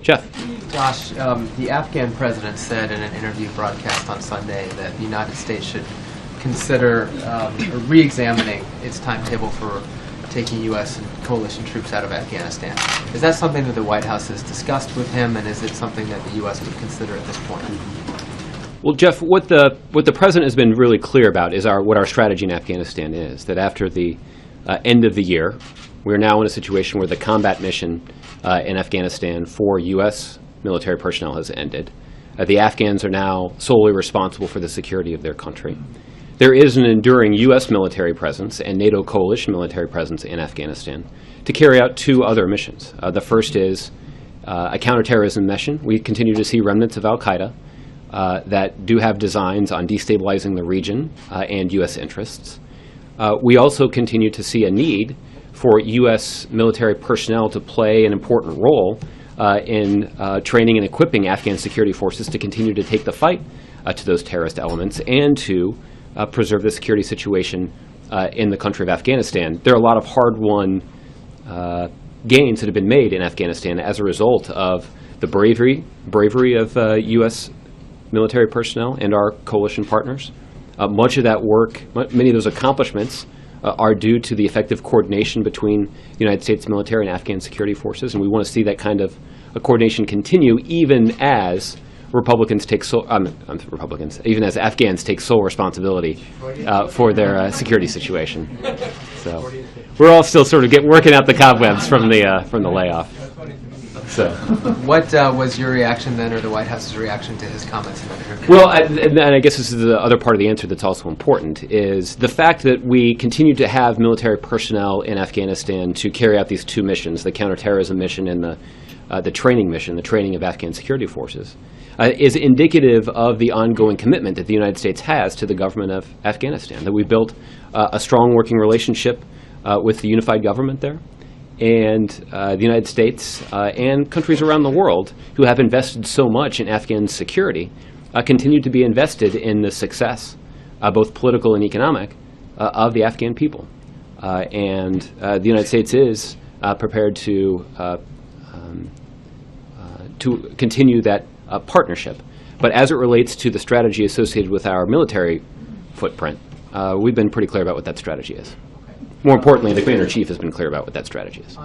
Jeff. Josh, the Afghan president said in an interview broadcast on Sunday that the United States should consider re-examining its timetable for taking U.S. and coalition troops out of Afghanistan. Is that something that the White House has discussed with him, and is it something that the U.S. would consider at this point? Well, Jeff, what the president has been really clear about is what our strategy in Afghanistan is, that after the end of the year, we're now in a situation where the combat mission in Afghanistan for U.S. military personnel has ended. The Afghans are now solely responsible for the security of their country. There is an enduring U.S. military presence and NATO coalition military presence in Afghanistan to carry out two other missions. The first is a counterterrorism mission. We continue to see remnants of al-Qaeda that do have designs on destabilizing the region and U.S. interests. We also continue to see a need for U.S. military personnel to play an important role in training and equipping Afghan security forces to continue to take the fight to those terrorist elements and to preserve the security situation in the country of Afghanistan. There are a lot of hard-won gains that have been made in Afghanistan as a result of the bravery of U.S. military personnel and our coalition partners. Much of that work, many of those accomplishments, are due to the effective coordination between the United States military and Afghan security forces, and we want to see that kind of coordination continue even as even as Afghans take sole responsibility for their security situation. So we're all still sort of working out the cobwebs from the layoff. So, what was your reaction then, or the White House's reaction to his comments in that interview? Well, and I guess this is the other part of the answer that's also important, is the fact that we continue to have military personnel in Afghanistan to carry out these two missions, the counterterrorism mission and the training mission, the training of Afghan security forces, is indicative of the ongoing commitment that the United States has to the government of Afghanistan, that we've built a strong working relationship with the unified government there. And the United States and countries around the world who have invested so much in Afghan security continue to be invested in the success, both political and economic, of the Afghan people. And the United States is prepared to continue that partnership. But as it relates to the strategy associated with our military footprint, we've been pretty clear about what that strategy is. More importantly, the Commander-in-Chief has been clear about what that strategy is.